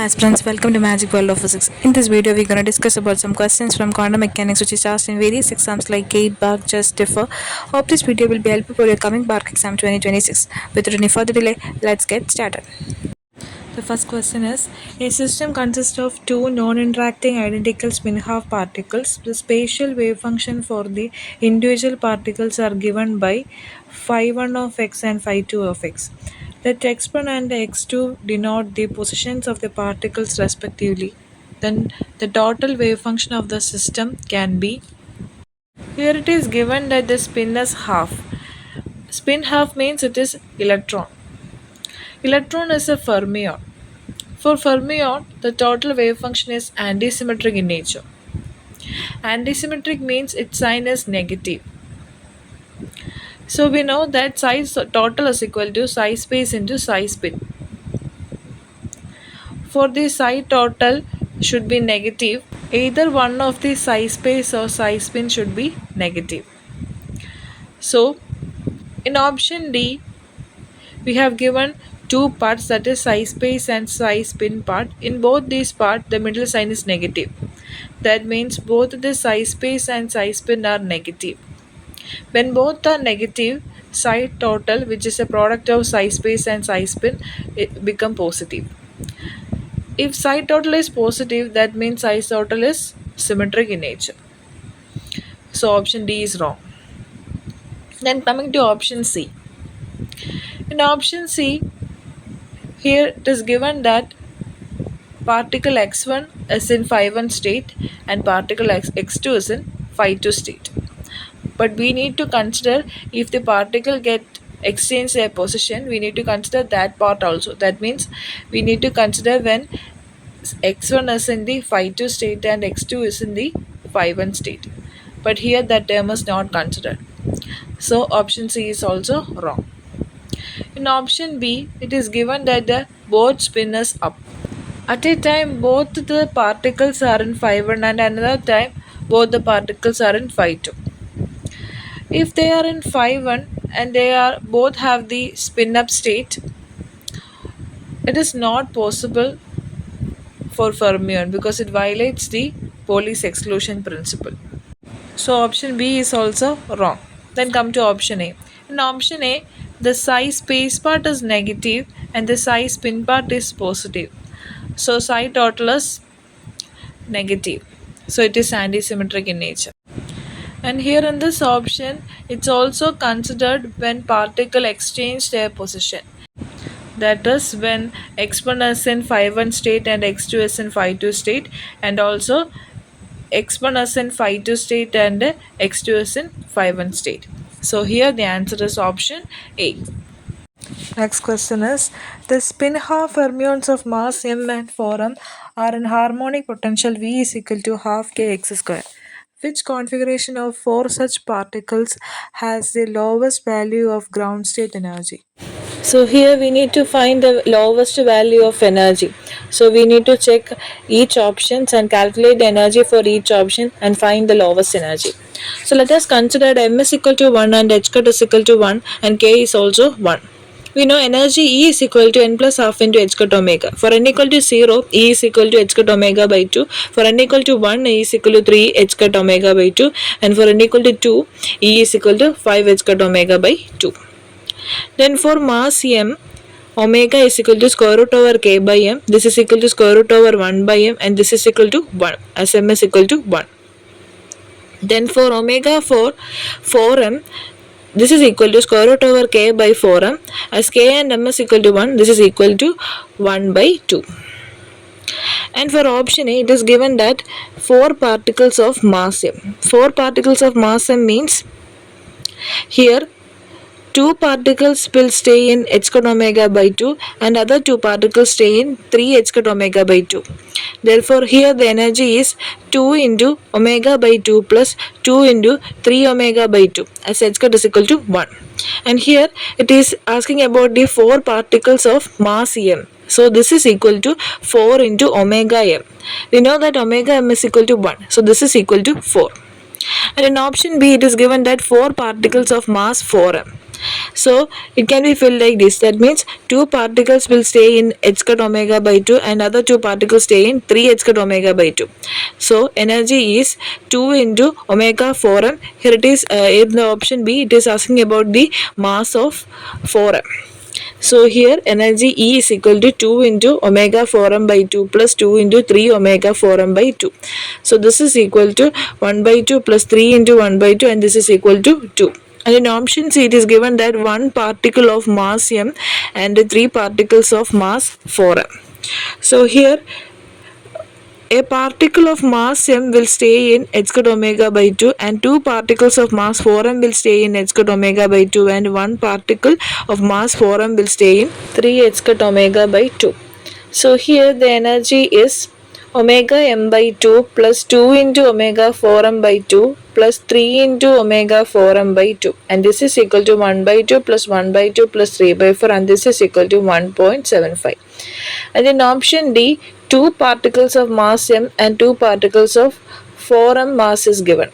Aspirants, welcome to Magic World of Physics. In this video, we're going to discuss about some questions from quantum mechanics which is asked in various exams like GATE, BARC, JUST, DIFFER. Hope this video will be helpful for your coming BARC exam 2026. Without any further delay, let's get started. The first question is, a system consists of two non-interacting identical spin-half particles. The spatial wave function for the individual particles are given by phi1 of x and phi2 of x. Let x1 and x2 denote the positions of the particles respectively. Then the total wave function of the system can be. Here it is given that the spin is half. Spin half means it is electron. Electron is a fermion. For fermion, the total wave function is antisymmetric in nature. Antisymmetric means its sign is negative. So we know that psi total is equal to psi space into psi spin. For the psi total should be negative, either one of the psi space or psi spin should be negative. So in option D, we have given two parts, that is psi space and psi spin part. In both these parts, the middle sign is negative. That means both the psi space and psi spin are negative. When both are negative, psi total, which is a product of psi space and psi spin, it become positive. If psi total is positive, that means psi total is symmetric in nature. So option D is wrong. Then coming to option C. In option C, here it is given that particle x1 is in phi1 state and particle x2 is in phi2 state. But we need to consider if the particle get exchange their position, we need to consider that part also. That means we need to consider when x1 is in the phi2 state and x2 is in the phi1 state. But here that term is not considered. So option C is also wrong. In option B, it is given that the both spin is up. At a time, both the particles are in phi1 and another time, both the particles are in phi2. If they are in phi1 and they are both have the spin up state, it is not possible for fermion because it violates the Pauli's exclusion principle. So option B is also wrong. Then come to option A. In option A, the psi space part is negative and the psi spin part is positive. So psi total is negative. So it is antisymmetric in nature. And here in this option, it's also considered when particle exchange their position. That is when x1 is in phi1 state and x2 is in phi2 state, and also x1 is in phi2 state and x2 is in phi1 state. So here the answer is option A. Next question is, the spin half fermions of mass m and 4m are in harmonic potential V is equal to half k x square. Which configuration of four such particles has the lowest value of ground state energy? So here we need to find the lowest value of energy. So we need to check each options and calculate the energy for each option and find the lowest energy. So let us consider m is equal to 1 and h cut is equal to 1 and k is also 1. We know energy E is equal to n plus half into h cut omega. For n equal to 0, E is equal to h cut omega by 2. For n equal to 1, E is equal to 3 h cut omega by 2. And for n equal to 2, E is equal to 5 h cut omega by 2. Then for mass m, omega is equal to square root over k by m. This is equal to square root over 1 by m, and this is equal to 1 as m is equal to 1. Then for omega for 4m, this is equal to square root over k by 4m, as k and m is equal to 1, this is equal to 1 by 2. And for option A, it is given that 4 particles of mass m. 4 particles of mass m means here 2 particles will stay in h cut omega by 2 and other 2 particles stay in 3 h cut omega by 2. Therefore here the energy is 2 into omega by 2 plus 2 into 3 omega by 2 as h cut is equal to 1. And here it is asking about the 4 particles of mass m. So this is equal to 4 into omega m. We know that omega m is equal to 1. So this is equal to 4. And in option B, it is given that 4 particles of mass 4m. So it can be filled like this. That means two particles will stay in h cut omega by 2 and other two particles stay in 3 h cut omega by 2. So energy is 2 into omega 4m. Here it is in the option B, it is asking about the mass of 4m. So here energy E is equal to 2 into omega 4m by 2 plus 2 into 3 omega 4m by 2. So this is equal to 1 by 2 plus 3 into 1 by 2 and this is equal to 2. And in option C it is given that 1 particle of mass m and 3 particles of mass 4m. So here a particle of mass m will stay in h cut omega by 2 and two particles of mass 4m will stay in h cut omega by 2 and one particle of mass 4m will stay in 3 h cut omega by 2. So here the energy is omega m by 2 plus 2 into omega 4m by 2 plus 3 into omega 4m by 2 and this is equal to 1 by 2 plus 1 by 2 plus 3 by 4 and this is equal to 1.75. And in option D, two particles of mass m and two particles of 4m mass is given.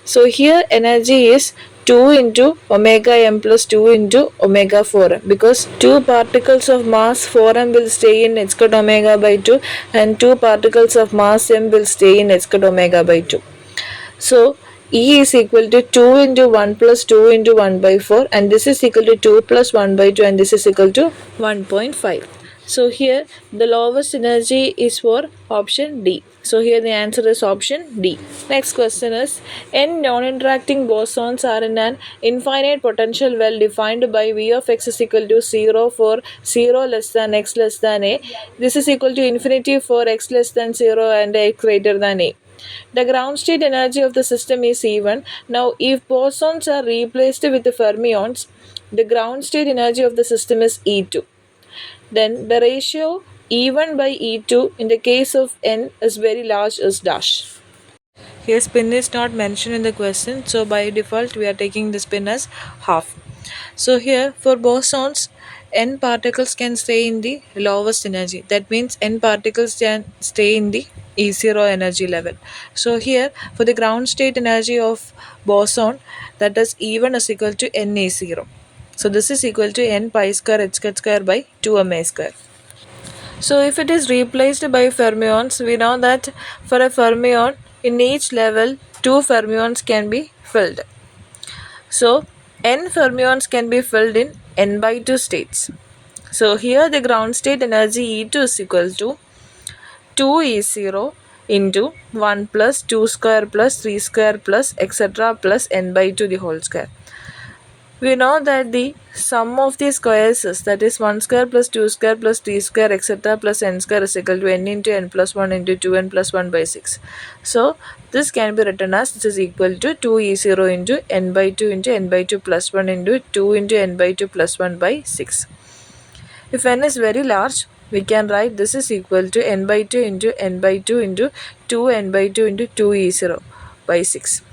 So here energy is 2 into omega m plus 2 into omega 4m because two particles of mass 4m will stay in h cut omega by 2 and two particles of mass m will stay in h cut omega by 2. So E is equal to 2 into 1 plus 2 into 1 by 4 and this is equal to 2 plus 1 by 2 and this is equal to 1.5. So here the lowest energy is for option D. So here the answer is option D. Next question is, n non-interacting bosons are in an infinite potential well defined by V of x is equal to 0 for 0 less than x less than a. This is equal to infinity for x less than 0 and x greater than a. The ground state energy of the system is E1. Now if bosons are replaced with fermions, the ground state energy of the system is E2. Then the ratio E1 by E2 in the case of n is very large is dash. Here spin is not mentioned in the question, so by default we are taking the spin as half. So here for bosons, n particles can stay in the lowest energy. That means n particles can stay in the E0 energy level. So here for the ground state energy of boson, that is E1 is equal to n E0. So this is equal to n pi square h cut square by 2ma square. So if it is replaced by fermions, we know that for a fermion in each level 2 fermions can be filled. So n fermions can be filled in n by 2 states. So here the ground state energy E2 is equal to 2 E0 into 1 plus 2 square plus 3 square plus etc plus n by 2 the whole square. We know that the sum of the squares is, that is 1 square plus 2 square plus 3 square etc plus n square is equal to n into n plus 1 into 2n plus 1 by 6. So this can be written as this is equal to 2 E0 into n by 2 into n by 2 plus 1 into 2 into n by 2 plus 1 by 6. If n is very large, we can write this is equal to n by 2 into n by 2 into 2n by 2 into 2 E0 by 6.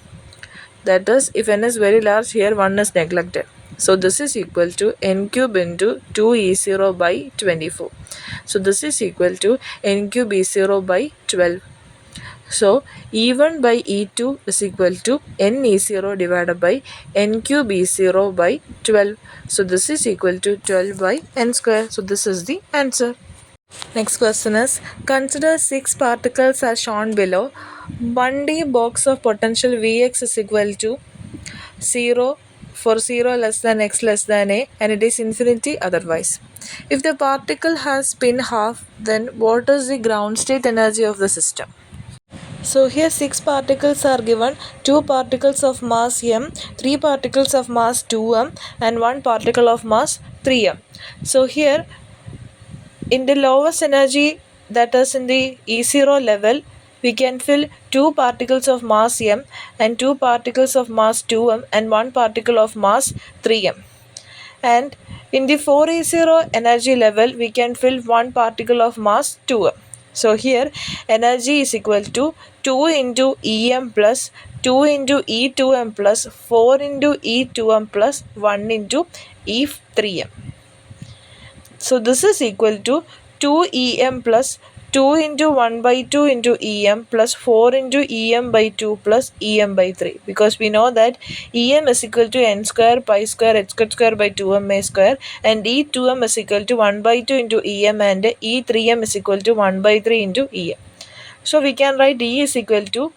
That is, if n is very large, here 1 is neglected. So this is equal to n cube into 2 E0 by 24. So this is equal to n cube E0 by 12. So E1 by E2 is equal to n E0 divided by n cube E0 by 12. So this is equal to 12 by n square. So this is the answer. Next question is, consider 6 particles as shown below. 1D box of potential Vx is equal to 0 for 0 less than x less than a and it is infinity otherwise. If the particle has spin half, then what is the ground state energy of the system? So here 6 particles are given, 2 particles of mass m, 3 particles of mass 2m and 1 particle of mass 3m. So here in the lowest energy, that is in the E0 level, we can fill 2 particles of mass m and 2 particles of mass 2m and 1 particle of mass 3m. And in the 4E0 energy level, we can fill 1 particle of mass 2m. So here energy is equal to 2 into Em plus 2 into E2m plus 4 into E2m plus 1 into E3m. So this is equal to 2Em plus 2 into 1 by 2 into em plus 4 into em by 2 plus em by 3, because we know that em is equal to n square pi square h square by 2ma square, and e2m is equal to 1 by 2 into em, and e3m is equal to 1 by 3 into em. So we can write E is equal to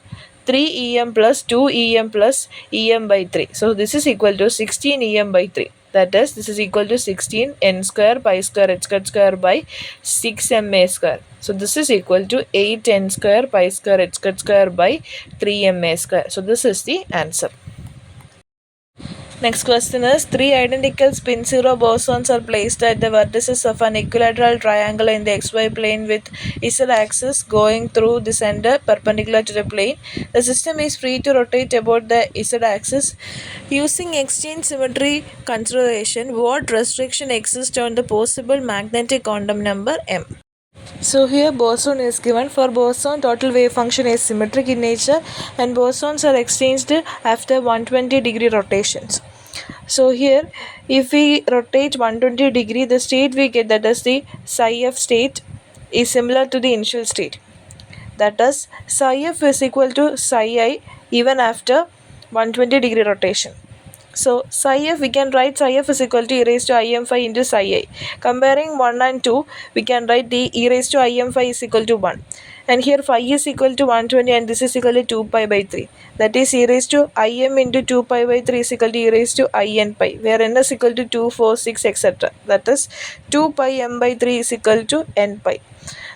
3em plus 2em plus em by 3. So this is equal to 16em by 3. That is, this is equal to 16 n square pi square h square by 6ma square. So this is equal to 8 n square pi square h square by 3ma square. So this is the answer. Next question is, three identical spin zero bosons are placed at the vertices of an equilateral triangle in the xy plane with z-axis going through the center perpendicular to the plane. The system is free to rotate about the z-axis. Using exchange symmetry consideration, what restriction exists on the possible magnetic quantum number m? So here boson is given. For boson, total wave function is symmetric in nature, and bosons are exchanged after 120-degree rotations. So here, if we rotate 120 degree, the state we get, that is the psi f state, is similar to the initial state. That is, psi f is equal to psi I even after 120 degree rotation. So psi f, we can write psi f is equal to e raised to im phi into psi I. Comparing 1 and 2, we can write the e raised to im phi is equal to 1. And here phi is equal to 120, and this is equal to 2 pi by 3. That is, e raised to im into 2 pi by 3 is equal to e raised to in pi, where n is equal to 2, 4, 6, etc. That is, 2 pi m by 3 is equal to n pi.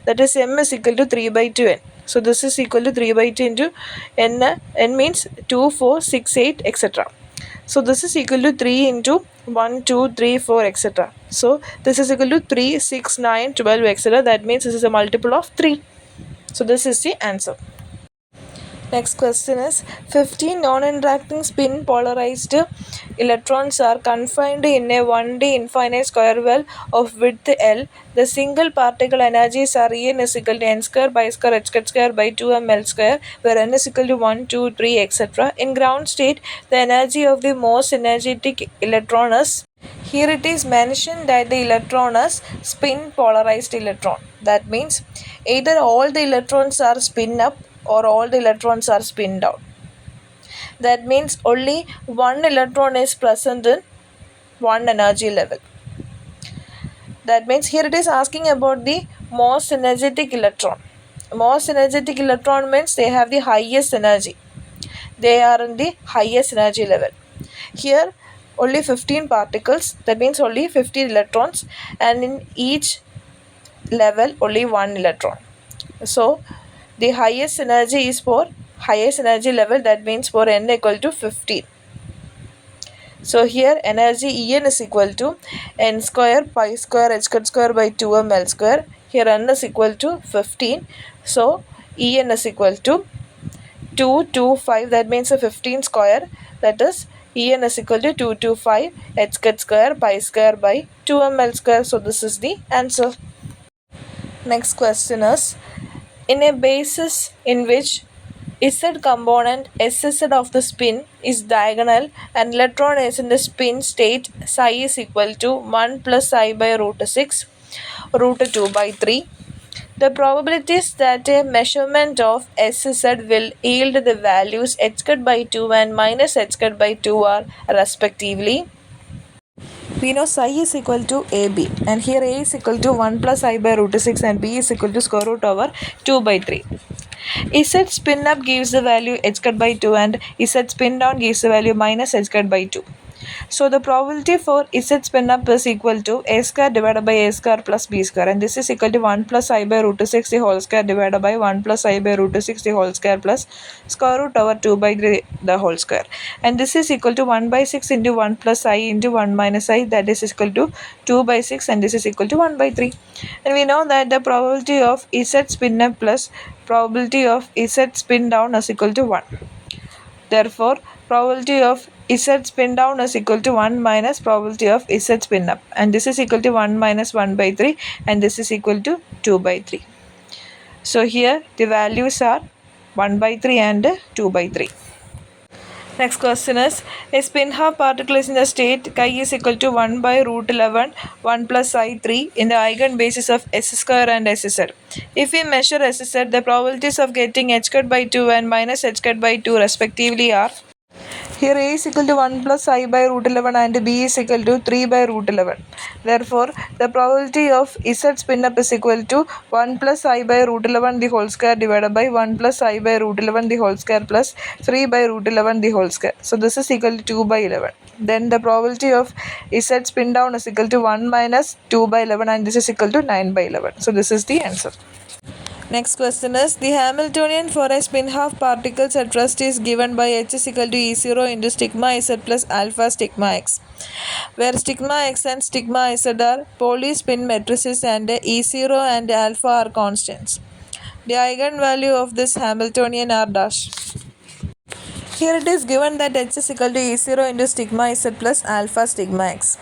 That is, m is equal to 3 by 2 n. So this is equal to 3 by 2 into n means 2, 4, 6, 8, etc. So this is equal to 3 into 1, 2, 3, 4, etc. So this is equal to 3, 6, 9, 12, etc. That means this is a multiple of 3. So this is the answer. Next question is, 15 non-interacting spin polarized electrons are confined in a 1D infinite square well of width L. The single particle energies are En is equal to n square pi square h square by 2m L square, where n is equal to 1, 2, 3, etc. In ground state, the energy of the most energetic electron is, here it is mentioned that the electron is spin polarized electron. That means either all the electrons are spin up or all the electrons are spin down. That means only one electron is present in one energy level. That means here it is asking about the most energetic electron. Most energetic electron means they have the highest energy. They are in the highest energy level. Here only 15 particles, that means only 50 electrons, and in each level only one electron. So the highest energy is for highest energy level, that means for n equal to 15. So here energy En is equal to n square pi square h square by 2m L square. Here n is equal to 15. So En is equal to 225, that means a 15 square, that is En is equal to 225 h square pi square by 2m L square. So this is the answer. Next question is, in a basis in which Z component SZ of the spin is diagonal and electron is in the spin state, psi is equal to 1 plus psi by root 6, root 2 by 3. The probabilities that a measurement of SZ will yield the values h by 2 and minus h by 2 are respectively. We know psi is equal to AB, and here A is equal to 1 plus I by root 6 and B is equal to square root over 2 by 3. Z spin up gives the value h by 2 and Z spin down gives the value minus h by 2. So the probability for Z spin up is equal to A square divided by A square plus B square, and this is equal to 1 plus I by root 6 the whole square divided by 1 plus I by root 6 the whole square plus square root over 2 by 3 the whole square, and this is equal to 1 by 6 into 1 plus I into 1 minus I, that is equal to 2 by 6, and this is equal to 1 by 3. And we know that the probability of Z spin up plus probability of Z spin down is equal to 1. Therefore, probability of Z spin down is equal to 1 minus probability of Z spin up, and this is equal to 1 minus 1 by 3, and this is equal to 2 by 3. So here the values are 1 by 3 and 2 by 3. Next question is, a spin half particle is in the state chi is equal to 1 by root 11 1 plus I3 in the eigenbasis of s square and sz. If we measure sz, the probabilities of getting h cut by 2 and minus h cut by 2 respectively are. Here a is equal to 1 plus I by root 11 and b is equal to 3 by root 11. Therefore, the probability of z spin up is equal to 1 plus I by root 11 the whole square divided by 1 plus I by root 11 the whole square plus 3 by root 11 the whole square. So, this is equal to 2 by 11. Then the probability of z spin down is equal to 1 minus 2 by 11 and this is equal to 9 by 11. So, this is the answer. Next question is, the Hamiltonian for a spin half particles at rest is given by h is equal to E0 into sigma z plus alpha sigma x, where sigma x and sigma z are Pauli spin matrices and E0 and alpha are constants. The eigenvalue of this Hamiltonian are dash. Here it is given that h is equal to E0 into sigma z plus alpha sigma x.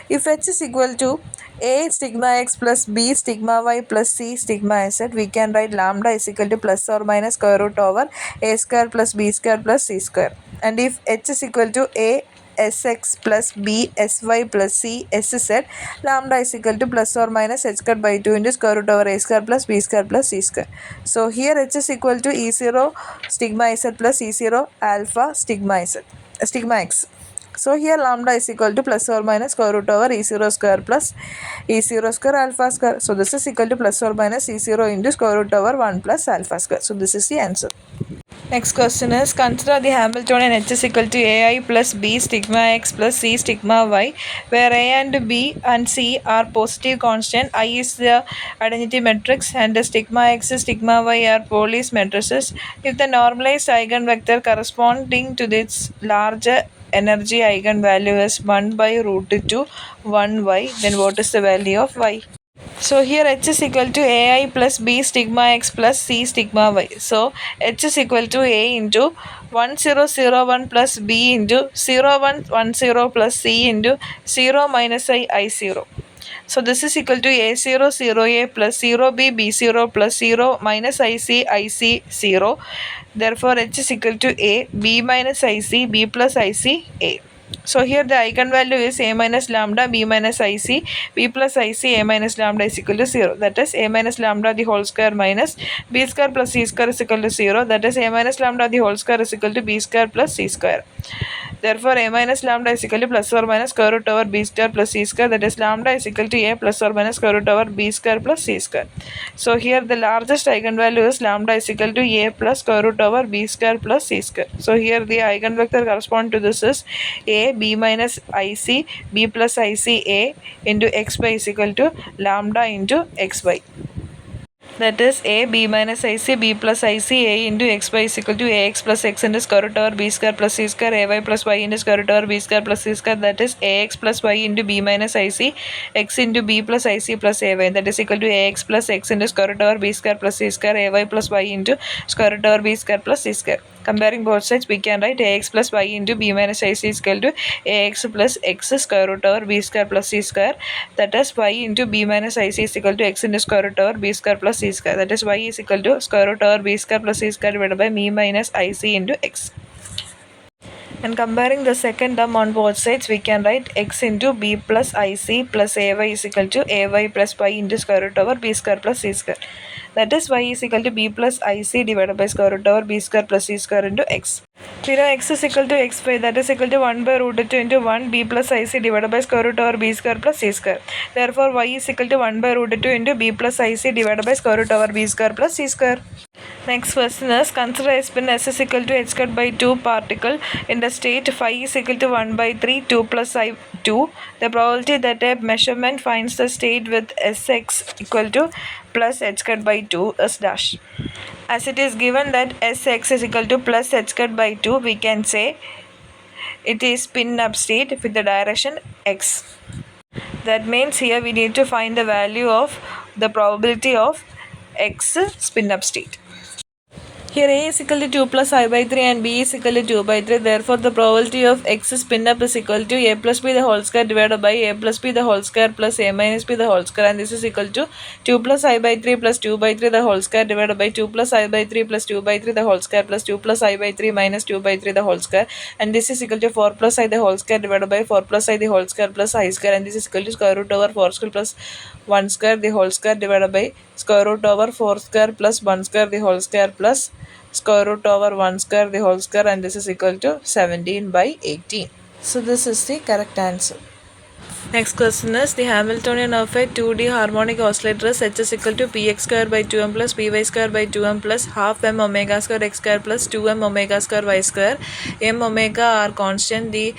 If h is equal to a sigma x plus b sigma y plus c sigma z, we can write lambda is equal to plus or minus square root over a square plus b square plus c square. And if h is equal to a sx plus b sy plus c sz, lambda is equal to plus or minus h square by 2 into square root over a square plus b square plus c square. So here h is equal to E0 sigma z plus E0 alpha sigma z sigma x. So here lambda is equal to plus or minus square root over E0 square plus E0 square alpha square. So this is equal to plus or minus E0 into square root over 1 plus alpha square. So this is the answer. Next question is, consider the Hamiltonian h is equal to ai plus b sigma x plus c sigma y, where a and b and c are positive constant, I is the identity matrix and the sigma x sigma y are Pauli's matrices. If the normalized eigenvector corresponding to this larger energy eigenvalue is 1 by root 2 1y, then what is the value of y? So here h is equal to ai plus b sigma x plus c sigma y. So h is equal to a into 1001 plus b into 0110 plus c into 0 minus I0. So this is equal to a0 0a plus 0b b0 plus 0 minus ic 0. Therefore h is equal to a b minus ic b plus ic a. So here the eigenvalue is a minus lambda b minus ic b plus ic a minus lambda is equal to 0. That is a minus lambda the whole square minus b square plus c square is equal to 0. That is a minus lambda the whole square is equal to b square plus c square. Therefore a minus lambda is equal to plus or minus square root over b square plus c square. That is lambda is equal to a plus or minus square root over b square plus c square. So here the largest eigenvalue is lambda is equal to a plus square root over b square plus c square. So here the eigenvector corresponding to this is a b minus ic b plus ic a into x y is equal to lambda into xy. That is a b minus ic b plus ic a into xy is equal to ax plus x into square root over b square plus c square ay plus y into square root over b square plus c square. That is ax plus y into b minus ic x into b plus ic plus ay. That is equal to ax plus x into square root over b square plus c square ay plus y into square root over b square plus c square. Comparing both sides, we can write ax plus y into b minus ic is equal to ax plus x square root over b square plus c square. That is y into b minus ic is equal to x into square root over b square plus c square. That is y is equal to square root over b square plus c square divided by b minus ic into x. And comparing the second term on both sides, we can write x into b plus ic plus ay is equal to ay plus y into square root over b square plus c square. That is y is equal to b plus ic divided by square root over b square plus c square into x. We know x is equal to xy, that is equal to 1 by root 2 into 1 b plus ic divided by square root over b square plus c square. Therefore y is equal to 1 by root 2 into b plus ic divided by square root over b square plus c square. Next question is, consider a spin s is equal to h cut by 2 particle in the state phi is equal to 1 by 3 2 plus I 2. The probability that a measurement finds the state with sx equal to plus h cut by 2 is dash. As it is given that sx is equal to plus h cut by 2, we can say it is spin up state with the direction x. That means here we need to find the value of the probability of x spin up state. Here a is equal to 2 plus I by 3 and b is equal to 2 by 3. Therefore, the probability of x spin up is equal to a plus b the whole square divided by a plus b the whole square plus a minus b the whole square, and this is equal to 2 plus I by 3 plus 2 by 3 the whole square divided by 2 plus I by 3 plus 2 by 3 the whole square plus 2 plus I by 3 minus 2 by 3 the whole square, and this is equal to 4 plus I the whole square divided by 4 plus I the whole square plus I square, and this is equal to square root over 4 square plus 1 square the whole square divided by square root over 4 square plus 1 square the whole square plus square root over 1 square the whole square, and this is equal to 17 by 18. So this is the correct answer. Next question is the Hamiltonian of a 2D harmonic oscillator is H is equal to px square by 2m plus py square by 2m plus half m omega square x square plus 2m omega square y square. M omega are constant. The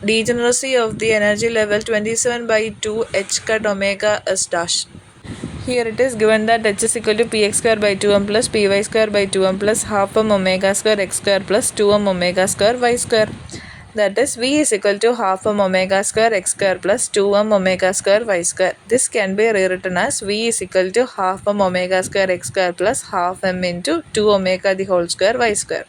degeneracy of the energy level 27 by 2 h cut omega is dash. Here it is given that h is equal to px square by 2m plus py square by 2m plus half m omega square x square plus 2m omega square y square. That is v is equal to half m omega square x square plus 2m omega square y square. This can be rewritten as v is equal to half m omega square x square plus half m into 2 omega the whole square y square.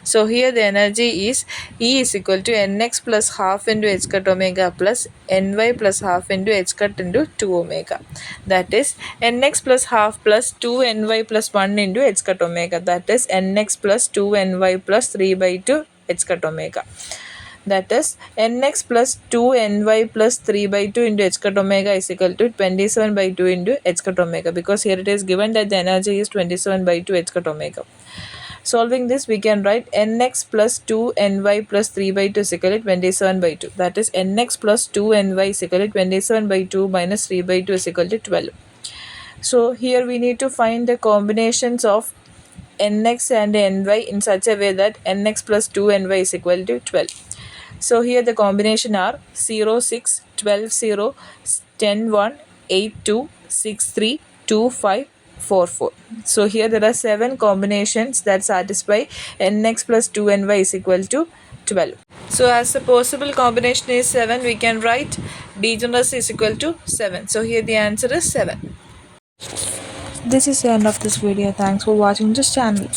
So here the energy is E is equal to nx plus half into h cut omega plus ny plus half into h cut into 2 omega. That is nx plus half plus 2ny plus 1 into h cut omega. That is nx plus 2ny plus 3 by 2 h cut omega. That is nx plus 2ny plus 3 by 2 into h cut omega is equal to 27 by 2 into h cut omega, because here it is given that the energy is 27 by 2 h cut omega. Solving this, we can write nx plus 2ny plus 3 by 2 is equal to 27 by 2. That is nx plus 2ny is equal to 27 by 2 minus 3 by 2 is equal to 12. So here we need to find the combinations of nx and ny in such a way that nx plus 2ny is equal to 12. So here the combination are 0, 6, 12, 0, 10, 1, 8, 2, 6, 3, 2, 5, 4, 4. So here there are 7 combinations that satisfy nx plus 2ny is equal to 12. So as the possible combination is 7, we can write degeneracy is equal to 7. So here the answer is 7. This is the end of this video. Thanks for watching this channel.